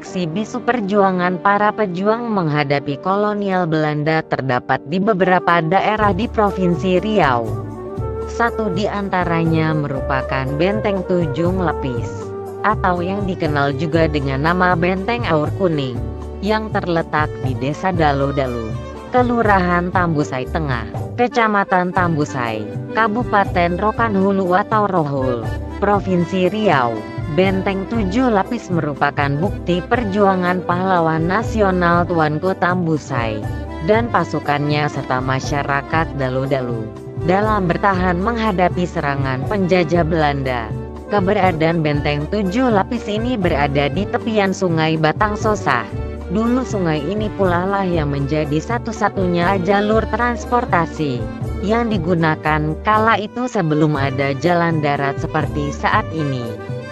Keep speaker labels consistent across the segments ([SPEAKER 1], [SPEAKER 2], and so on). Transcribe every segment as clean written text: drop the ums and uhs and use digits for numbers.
[SPEAKER 1] aksi bisu perjuangan para pejuang menghadapi kolonial Belanda terdapat di beberapa daerah di Provinsi Riau. Satu di antaranya merupakan Benteng Tujuh Lapis, atau yang dikenal juga dengan nama Benteng Aur Kuning, yang terletak di Desa Dalu-Dalu, Kelurahan Tambusai Tengah, Kecamatan Tambusai, Kabupaten Rokan Hulu atau Rohul, Provinsi Riau. Benteng Tujuh Lapis merupakan bukti perjuangan pahlawan nasional Tuanku Tambusai dan pasukannya serta masyarakat Dalu-Dalu dalam bertahan menghadapi serangan penjajah Belanda. Keberadaan Benteng Tujuh Lapis ini berada di tepian Sungai Batang Sosah. Dulu sungai ini pula lah yang menjadi satu-satunya jalur transportasi yang digunakan kala itu sebelum ada jalan darat seperti saat ini.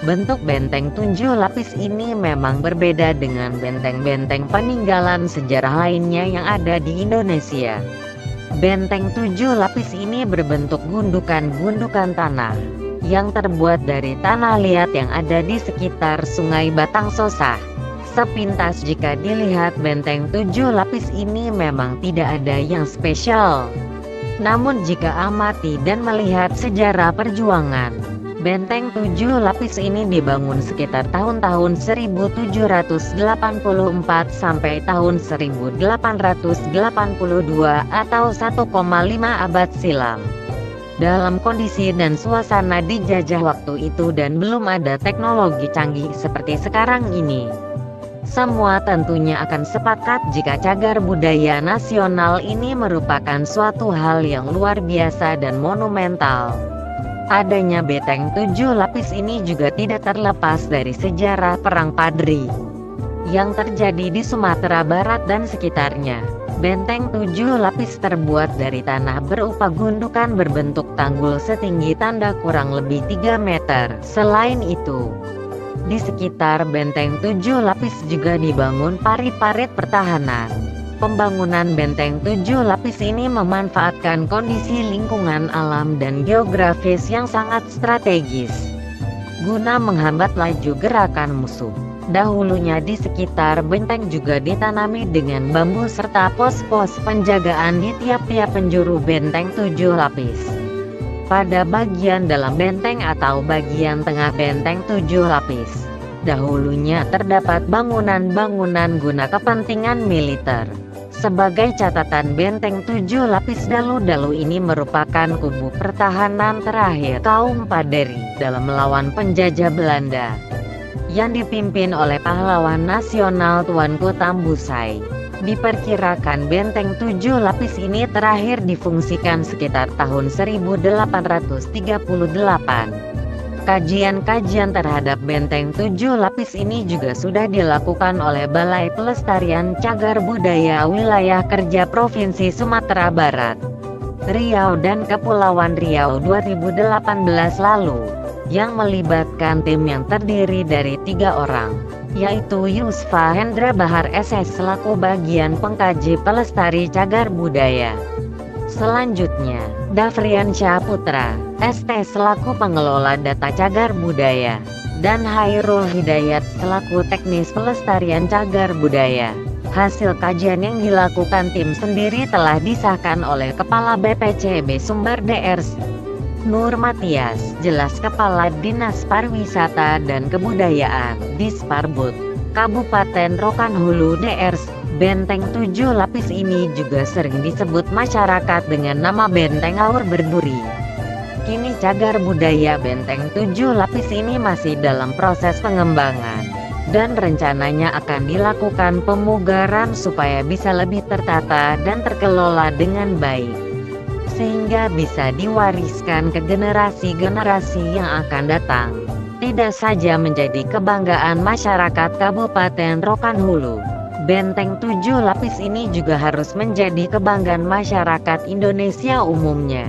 [SPEAKER 1] Bentuk Benteng Tujuh Lapis ini memang berbeda dengan benteng-benteng peninggalan sejarah lainnya yang ada di Indonesia. Benteng Tujuh Lapis ini berbentuk gundukan-gundukan tanah yang terbuat dari tanah liat yang ada di sekitar Sungai Batang Sosah. Sepintas jika dilihat Benteng Tujuh Lapis ini memang tidak ada yang spesial. Namun jika amati dan melihat sejarah perjuangan, Benteng Tujuh Lapis ini dibangun sekitar tahun-tahun 1784 sampai tahun 1882 atau 1,5 abad silam. Dalam kondisi dan suasana dijajah waktu itu dan belum ada teknologi canggih seperti sekarang ini. Semua tentunya akan sepakat jika cagar budaya nasional ini merupakan suatu hal yang luar biasa dan monumental. Adanya Benteng Tujuh Lapis ini juga tidak terlepas dari sejarah Perang Padri yang terjadi di Sumatera Barat dan sekitarnya. Benteng Tujuh Lapis terbuat dari tanah berupa gundukan berbentuk tanggul setinggi tanda kurang lebih 3 meter. Selain itu, di sekitar Benteng Tujuh Lapis juga dibangun parit-parit pertahanan. Pembangunan Benteng Tujuh Lapis ini memanfaatkan kondisi lingkungan alam dan geografis yang sangat strategis guna menghambat laju gerakan musuh. Dahulunya di sekitar benteng juga ditanami dengan bambu serta pos-pos penjagaan di tiap-tiap penjuru Benteng Tujuh Lapis. Pada bagian dalam benteng atau bagian tengah Benteng Tujuh Lapis, dahulunya terdapat bangunan-bangunan guna kepentingan militer. Sebagai catatan, Benteng Tujuh Lapis Dalu-Dalu ini merupakan kubu pertahanan terakhir kaum Paderi dalam melawan penjajah Belanda, yang dipimpin oleh pahlawan nasional Tuanku Tambusai. Diperkirakan Benteng Tujuh Lapis ini terakhir difungsikan sekitar tahun 1838. Kajian-kajian terhadap Benteng Tujuh Lapis ini juga sudah dilakukan oleh Balai Pelestarian Cagar Budaya Wilayah Kerja Provinsi Sumatera Barat, Riau dan Kepulauan Riau 2018 lalu, yang melibatkan tim yang terdiri dari 3 orang, yaitu Yusfa Hendra Bahar SS selaku bagian pengkaji pelestari cagar budaya. Selanjutnya, Dafrian Syaputra, ST selaku pengelola data cagar budaya, dan Hairul Hidayat selaku teknis pelestarian cagar budaya. Hasil kajian yang dilakukan tim sendiri telah disahkan oleh Kepala BPCB Sumber Drs. Nur Matias, jelas Kepala Dinas Pariwisata dan Kebudayaan, Disparbud, Kabupaten Rokan Hulu Drs. Benteng Tujuh Lapis ini juga sering disebut masyarakat dengan nama Benteng Aur Berduri. Kini cagar budaya Benteng Tujuh Lapis ini masih dalam proses pengembangan, dan rencananya akan dilakukan pemugaran supaya bisa lebih tertata dan terkelola dengan baik, sehingga bisa diwariskan ke generasi-generasi yang akan datang. Tidak saja menjadi kebanggaan masyarakat Kabupaten Rokan Hulu, Benteng Tujuh Lapis ini juga harus menjadi kebanggaan masyarakat Indonesia umumnya.